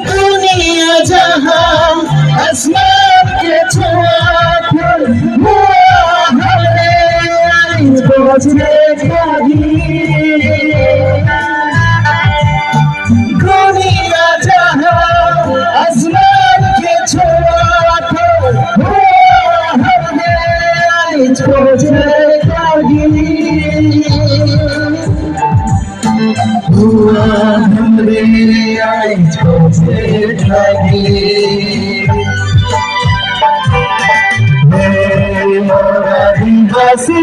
दुनिया जहां आसमान के छुआ कर हुआ हमने पहुंचने कभी दुनिया जहां आसमान के छुआ कर हुआ हमने पहुंचने कभी हुआ हमरे आज से ठगी मेरा हंसी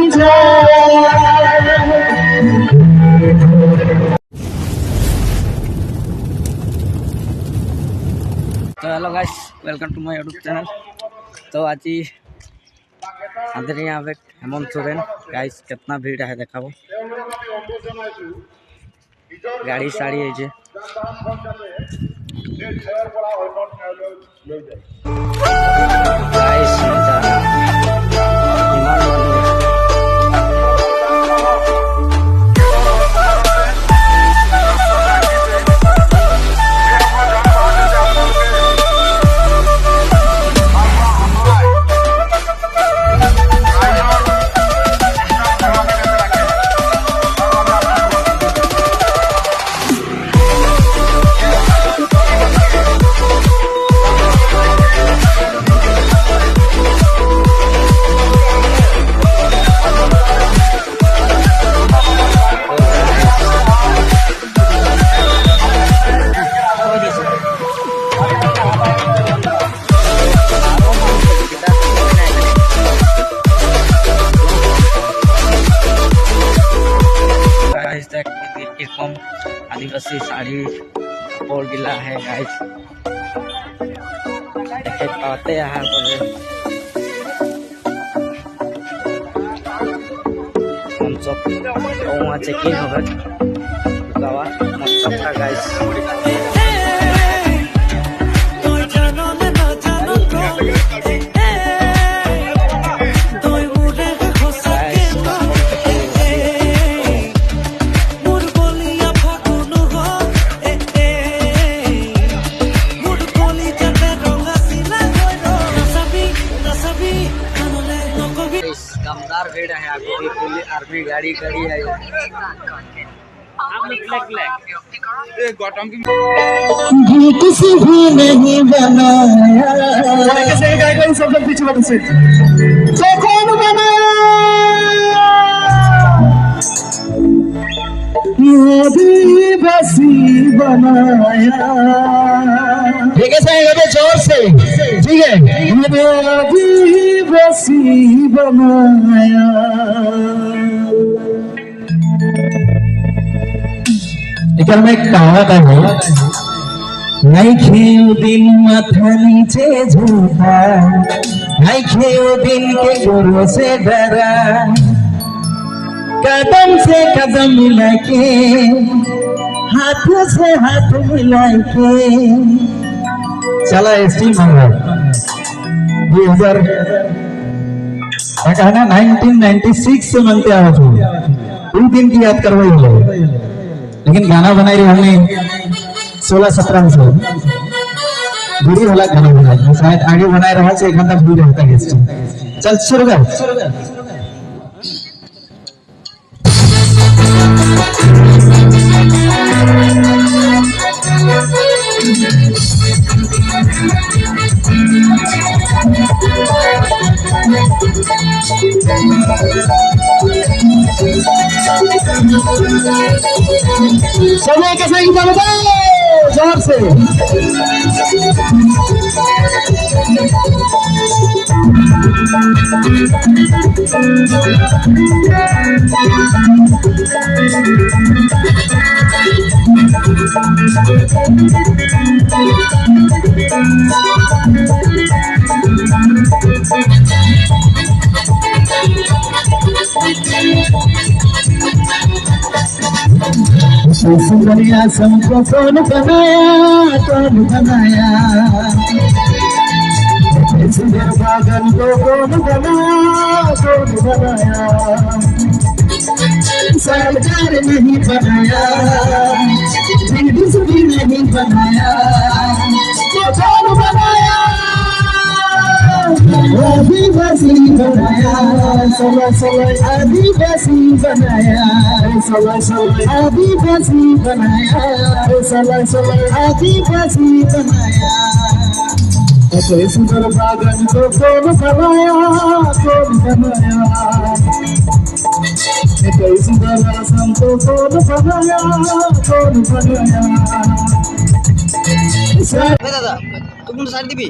तो hello guys, welcome to my YouTube channel. तो आज ही आदरणीय हेमंत सोरेन गाइस कितना भीड़ है देखाबो गाड़ी साड़ी है जे गाइस कम आदिवासी साड़ी और गिला है गाइस देखे पाते यहाँ पर हम सब वहाँ चेकिंग हो गए गाइस दमदार भीड़ है आपकी पुलिस आर्मी गाड़ी खड़ी है किसी भी नहीं बनाया सब लोग पीछे से तो कौन बनाया आदिवासी बनाया। ठीक है सही जोर से ठीक है आदिवासी बनाया। निकल में कहावत है नहीं खेऊ दिन माथा नीचे झूठा नहीं खेऊ दिन के गुरु से डरा कदम से कदम मिला के हाथ से हाथ मिला के चला एसटी मंगल 2000 कहना 1996 से मनते आवाज हो 2 दिन की याद करवाई हो लेकिन गाना बनाई रही हमने 16-17 से बुरी वाला गाना बनाई शायद आगे बनाए रहा से 1 घंटा दूर रहता है। चल शुरू कर समय कैसा गीता बताओ जोर से सुंदरिया सबको कौन बनाया सुंदर बागन को कौन बनाया सरकार नहीं बनाया भी बनाया, कौन बनाया, आदिवासी बनाया, सोलह सोलह आदिवासी बनाया, सोलह सोलह आदिवासी बनाया, सोलह सोलह आदिवासी बनाया। ऐसे सुंदर बागन को कौन बनाया, कौन बनाया, ऐसे सुंदर आसम को कौन बनाया, कौन बनाया। दादा तुम सारी दिबी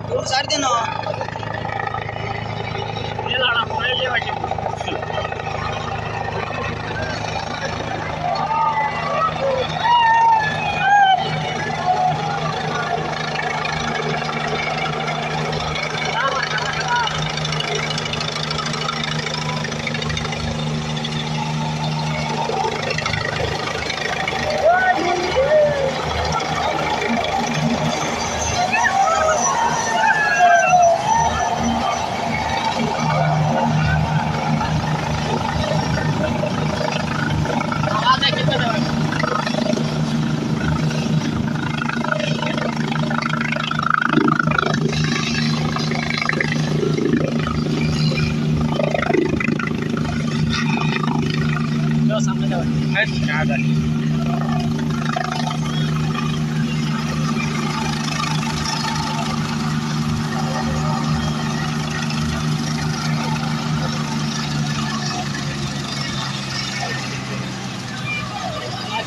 तुम सारी देना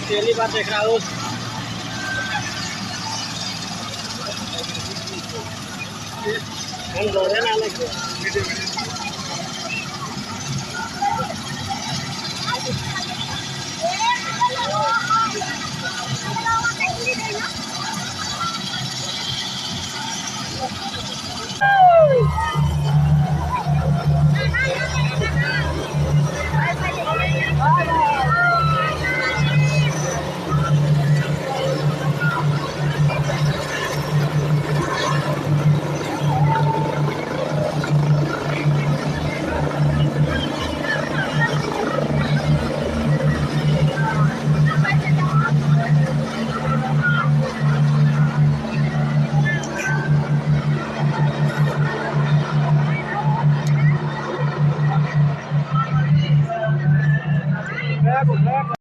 पहली बार देख रहा हूँ हम दौड़े ना लगे